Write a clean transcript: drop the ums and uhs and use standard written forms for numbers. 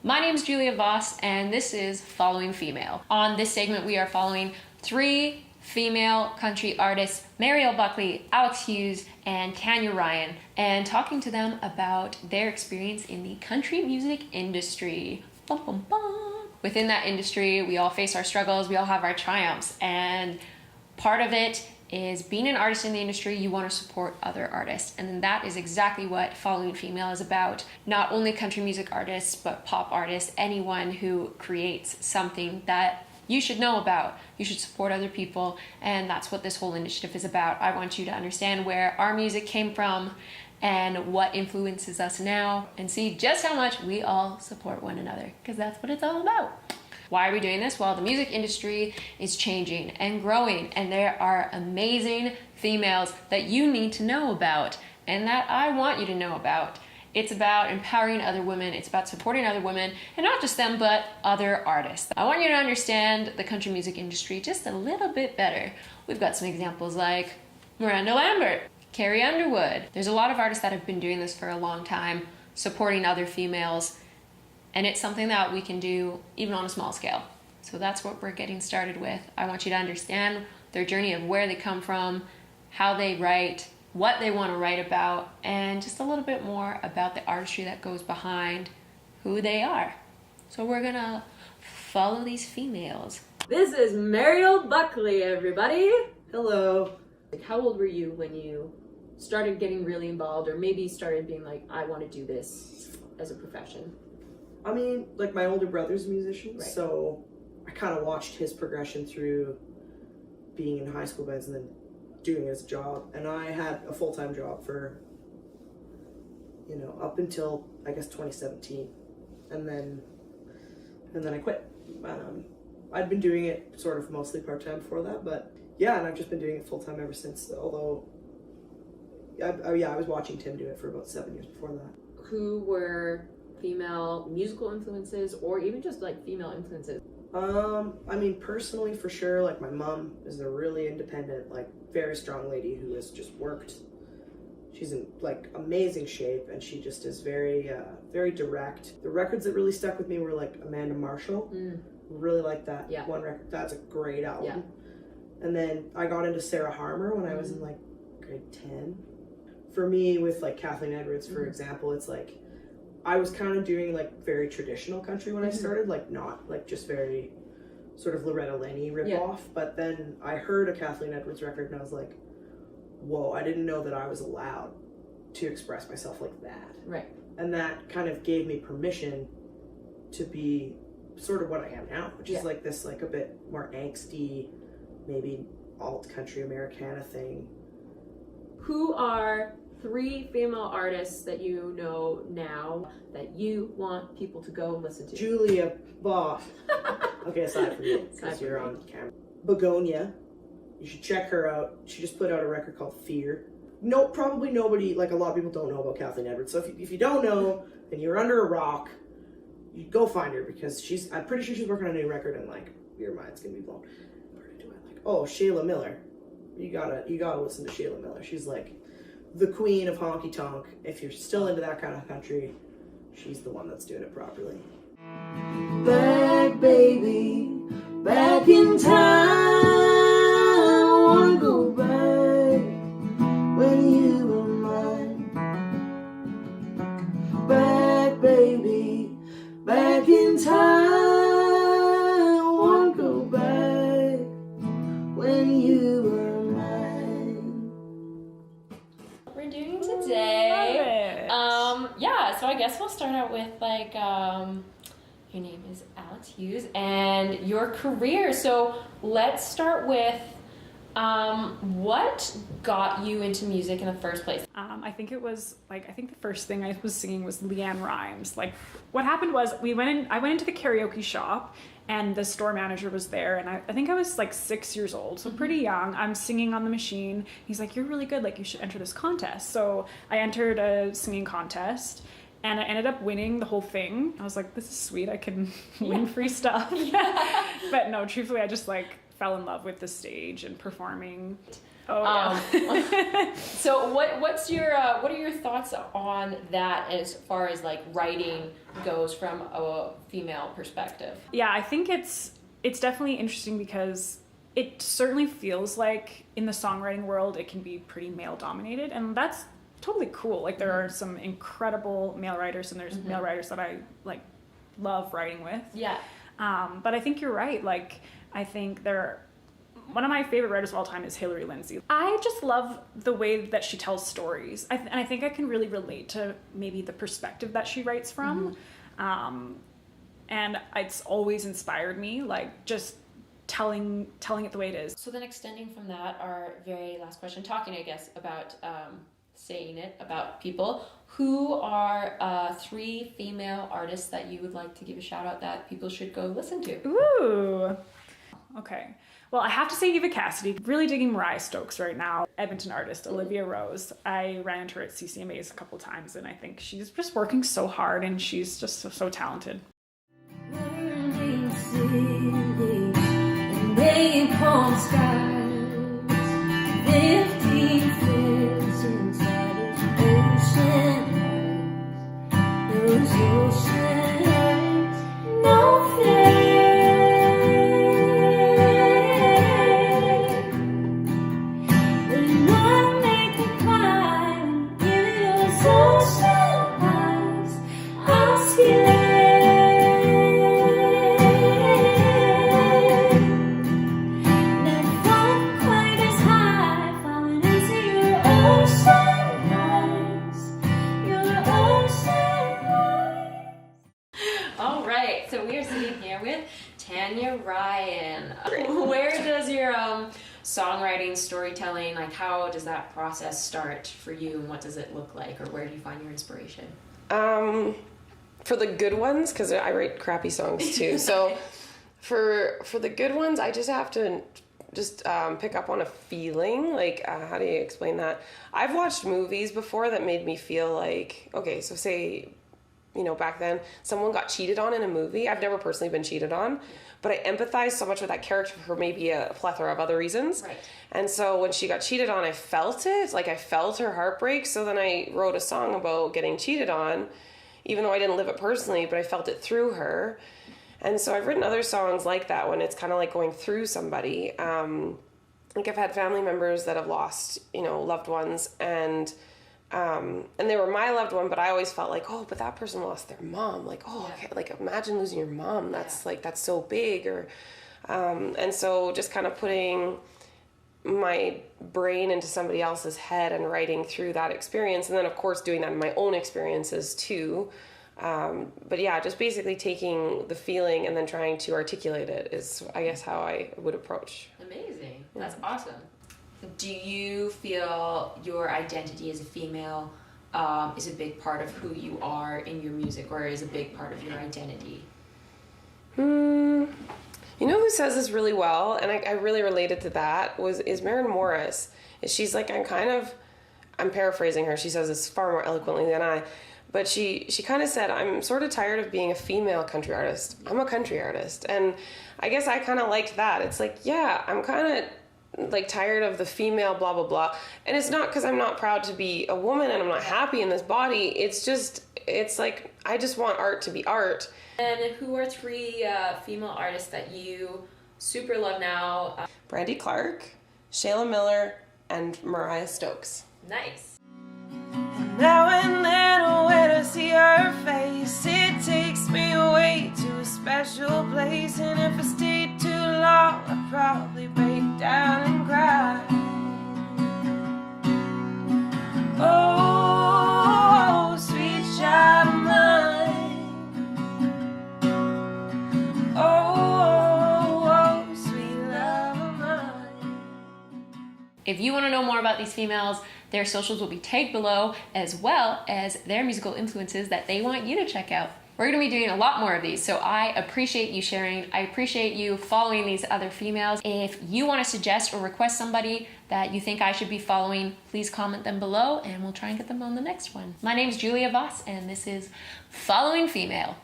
My name is Julia Voss, and this is Following Female. On this segment, we are following 3 female country artists, Mariel Buckley, Alex Hughes, and Tanya Ryan, and talking to them about their experience in the country music industry. Bum, bum, bum. Within that industry, we all face our struggles, we all have our triumphs, and part of it is being an artist in the industry, you want to support other artists. And that is exactly what Following Female is about. Not only country music artists, but pop artists, anyone who creates something that you should know about. You should support other people, and that's what this whole initiative is about. I want you to understand where our music came from and what influences us now, and see just how much we all support one another, because that's what it's all about. Why are we doing this? Well, the music industry is changing and growing, and there are amazing females that you need to know about and that I want you to know about. It's about empowering other women, it's about supporting other women, and not just them, but other artists. I want you to understand the country music industry just a little bit better. We've got some examples like Miranda Lambert, Carrie Underwood. There's a lot of artists that have been doing this for a long time, supporting other females. And it's something that we can do even on a small scale. So that's what we're getting started with. I want you to understand their journey of where they come from, how they write, what they want to write about, and just a little bit more about the artistry that goes behind who they are. So we're gonna follow these females. This is Mariel Buckley, everybody. Hello. How old were you when you started getting really involved, or maybe started being like, I want to do this as a profession? I mean, like, my older brother's a musician, right. So I kind of watched his progression through being in high school bands and then doing it as a job. And I had a full-time job for, up until, I guess, 2017. And then I quit. I'd been doing it sort of mostly part-time before that, but yeah, and I've just been doing it full-time ever since, although, I was watching Tim do it for about 7 years before that. Who were female musical influences, or even just like female influences? I mean, personally, for sure, like, my mom is a really independent, like, very strong lady who has just worked. She's in, like, amazing shape, and she just is very, very direct. The records that really stuck with me were, like, Amanda Marshall. Really like that one record. That's a great album. Yeah. And then I got into Sarah Harmer when I was in, like, grade 10. For me, with, like, Kathleen Edwards, for example, it's like, I was kind of doing, like, very traditional country when I started, like, not, like, just very sort of Loretta Lynn-y ripoff, but then I heard a Kathleen Edwards record and I was like, whoa, I didn't know that I was allowed to express myself like that. Right. And that kind of gave me permission to be sort of what I am now, which is, like, this, like, a bit more angsty, maybe alt-country Americana thing. Who are 3 female artists that you know now that you want people to go listen to? Julia Voss. Okay, aside from you, because you're on camera. Begonia. You should check her out. She just put out a record called Fear. No, probably nobody, like, a lot of people don't know about Kathleen Edwards. So if you don't know, and you're under a rock, you go find her, because I'm pretty sure she's working on a new record, and, like, your mind's gonna be blown. What do I like? Oh, Shaela Miller. You gotta listen to Shaela Miller. She's, like, the queen of honky tonk. If you're still into that kind of country, she's the one that's doing it properly. Back, baby, back in time. I wanna go back when you were mine. Back, baby, back in time. I wanna go back when you were mine. We're doing today. So I guess we'll start out with, like, your name is Alex Hughes and your career. So let's start with what got you into music in the first place? I think the first thing I was singing was Leanne Rhymes. Like, what happened was I went into the karaoke shop, and the store manager was there, and I think I was like 6 years old, so pretty young. I'm singing on the machine. He's like, you're really good, like, you should enter this contest. So I entered a singing contest, and I ended up winning the whole thing. I was like, this is sweet, I can win free stuff. But no, truthfully, I just, like, fell in love with the stage and performing. Oh, yeah. So what are your thoughts on that as far as like writing goes from a female perspective? Yeah, I think it's definitely interesting because it certainly feels like in the songwriting world it can be pretty male dominated, and that's totally cool. Like there are some incredible male writers, and there's male writers that I like love writing with. Yeah. But I think you're right. Like I think one of my favorite writers of all time is Hillary Lindsey. I just love the way that she tells stories. And I think I can really relate to maybe the perspective that she writes from. And it's always inspired me, like just telling it the way it is. So then extending from that, our very last question, talking, I guess, about saying it about people. Who are 3 female artists that you would like to give a shout out that people should go listen to? Ooh. Okay. Well, I have to say Eva Cassidy. Really digging Mariya Stokes right now. Edmonton artist, Olivia Rose. I ran into her at CCMAs a couple times, and I think she's just working so hard, and she's just so talented. So we are sitting here with Tanya Ryan. Where does your songwriting, storytelling, like how does that process start for you, and what does it look like, or where do you find your inspiration? For the good ones, because I write crappy songs too. So for the good ones, I just have to pick up on a feeling. Like, how do you explain that? I've watched movies before that made me feel like, okay, so say, back then, someone got cheated on in a movie. I've never personally been cheated on, but I empathize so much with that character for maybe a plethora of other reasons. Right. And so when she got cheated on, I felt it. Like, I felt her heartbreak. So then I wrote a song about getting cheated on, even though I didn't live it personally, but I felt it through her. And so I've written other songs like that when it's kind of like going through somebody. Like I've had family members that have lost, loved ones, and they were my loved one, but I always felt like, oh, but that person lost their mom. Like, oh, okay, like imagine losing your mom. That's like, that's so big. Or, and so just kind of putting my brain into somebody else's head and writing through that experience. And then of course doing that in my own experiences too. But yeah, just basically taking the feeling and then trying to articulate it is, I guess, how I would approach. Amazing. That's awesome. Do you feel your identity as a female is a big part of who you are in your music, or is a big part of your identity? You know who says this really well, and I really related to that, is Maren Morris. She's like, I'm paraphrasing her, she says this far more eloquently than I, but she kind of said, I'm sort of tired of being a female country artist. I'm a country artist. And I guess I kind of liked that. It's like, yeah, I'm kind of like tired of the female blah blah blah, and it's not because I'm not proud to be a woman and I'm not happy in this body. It's like I just want art to be art. And who are 3 female artists that you super love now? Brandi Clark, Shaela Miller, and Mariya Stokes. Nice. Now and then when I see her face, it takes me away to a special place. And if I stay too long, I'd probably break down and cry. Oh, sweet child of mine. Oh, sweet love of mine. If you want to know more about these females, their socials will be tagged below, as well as their musical influences that they want you to check out. We're going to be doing a lot more of these, so I appreciate you sharing. I appreciate you following these other females. If you want to suggest or request somebody that you think I should be following, please comment them below and we'll try and get them on the next one. My name is Julia Voss, and this is Following Female.